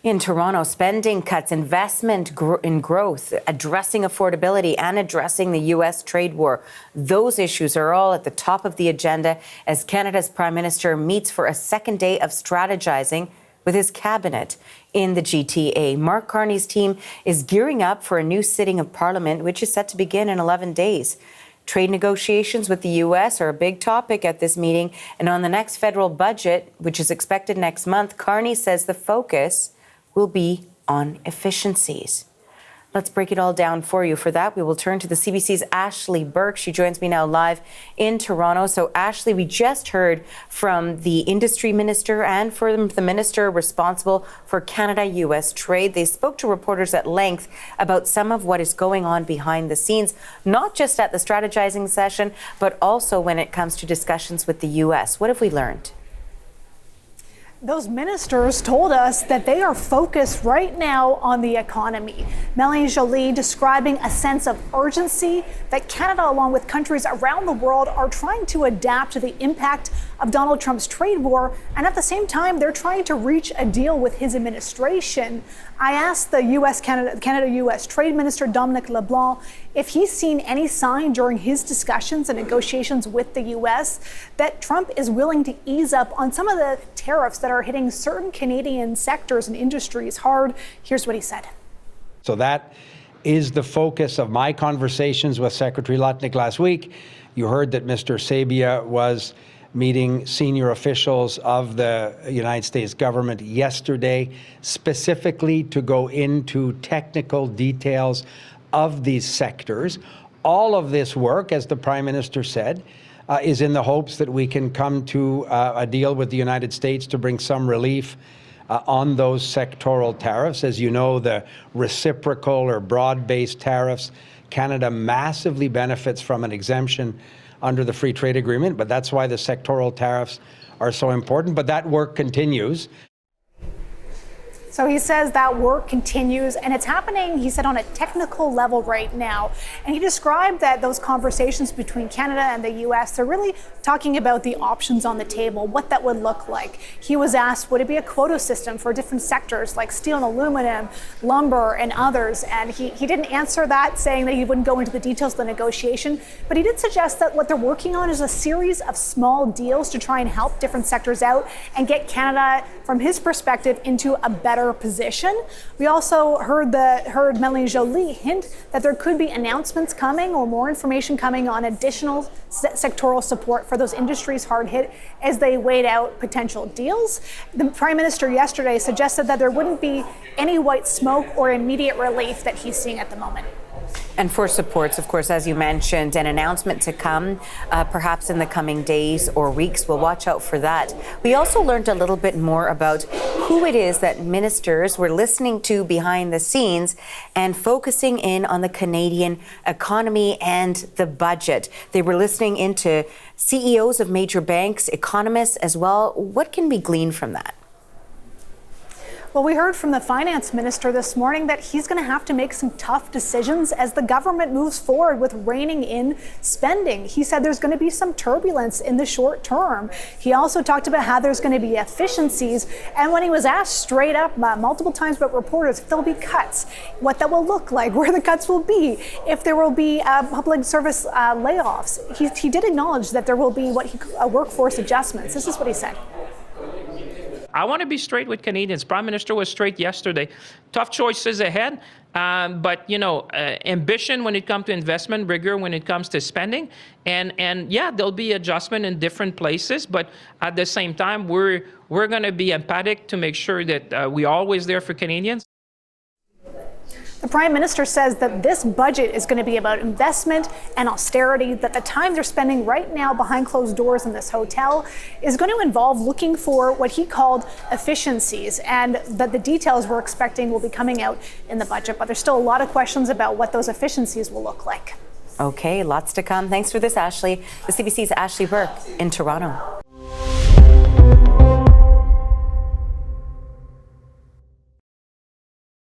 In Toronto, spending cuts, investment in growth, addressing affordability and addressing the U.S. trade war. Those issues are all at the top of the agenda as Canada's Prime Minister meets for a second day of strategizing with his cabinet in the GTA. Mark Carney's team is gearing up for a new sitting of Parliament, which is set to begin in 11 days. Trade negotiations with the U.S. are a big topic at this meeting. And on the next federal budget, which is expected next month, Carney says the focus will be on efficiencies. Let's break it all down for you. For that, we will turn to the CBC's Ashley Burke. She joins me now live in Toronto. So, Ashley, we just heard from the industry minister and from the minister responsible for Canada-U.S. trade. They spoke to reporters at length about some of what is going on behind the scenes, not just at the strategizing session, but also when it comes to discussions with the U.S. What have we learned? Those ministers told us that they are focused right now on the economy. Melanie Joly describing a sense of urgency that Canada, along with countries around the world, are trying to adapt to the impact of Donald Trump's trade war. And at the same time, they're trying to reach a deal with his administration. I asked the Canada-U.S. Trade Minister Dominic LeBlanc if he's seen any sign during his discussions and negotiations with the U.S. that Trump is willing to ease up on some of the tariffs that are hitting certain Canadian sectors and industries hard. Here's what he said. So that is the focus of my conversations with Secretary Lutnick last week. You heard that Mr. Sabia was meeting senior officials of the United States government yesterday, specifically to go into technical details of these sectors. All of this work, as the Prime Minister said, is in the hopes that we can come to a deal with the United States to bring some relief on those sectoral tariffs. As you know, the reciprocal or broad-based tariffs, Canada massively benefits from an exemption under the Free Trade Agreement, but that's why the sectoral tariffs are so important. But that work continues. So he says that work continues, and it's happening, he said, on a technical level right now. And he described that those conversations between Canada and the U.S., they're really talking about the options on the table, what that would look like. He was asked, would it be a quota system for different sectors like steel and aluminum, lumber, and others? And he didn't answer that, saying that he wouldn't go into the details of the negotiation. But he did suggest that what they're working on is a series of small deals to try and help different sectors out and get Canada, from his perspective, into a better position. We also heard Melanie Joly hint that there could be announcements coming or more information coming on additional sectoral support for those industries hard hit as they wait out potential deals. The Prime Minister yesterday suggested that there wouldn't be any white smoke or immediate relief that he's seeing at the moment. And for supports, of course, as you mentioned, an announcement to come, perhaps in the coming days or weeks. We'll watch out for that. We also learned a little bit more about who it is that ministers were listening to behind the scenes and focusing in on the Canadian economy and the budget. They were listening into CEOs of major banks, economists as well. What can be gleaned from that? Well, we heard from the finance minister this morning that he's going to have to make some tough decisions as the government moves forward with reining in spending. He said there's going to be some turbulence in the short term. He also talked about how there's going to be efficiencies. And when he was asked straight up multiple times by reporters if there'll be cuts, what that will look like, where the cuts will be, if there will be public service layoffs, he did acknowledge that there will be workforce adjustments. This is what he said. I want to be straight with Canadians. Prime Minister was straight yesterday. Tough choices ahead, but ambition when it comes to investment, rigor when it comes to spending, and yeah, there'll be adjustment in different places. But at the same time, we're going to be empathic to make sure that we're always there for Canadians. The Prime Minister says that this budget is going to be about investment and austerity, that the time they're spending right now behind closed doors in this hotel is going to involve looking for what he called efficiencies, and that the details we're expecting will be coming out in the budget. But there's still a lot of questions about what those efficiencies will look like. Okay, lots to come. Thanks for this, Ashley. The CBC's Ashley Burke in Toronto.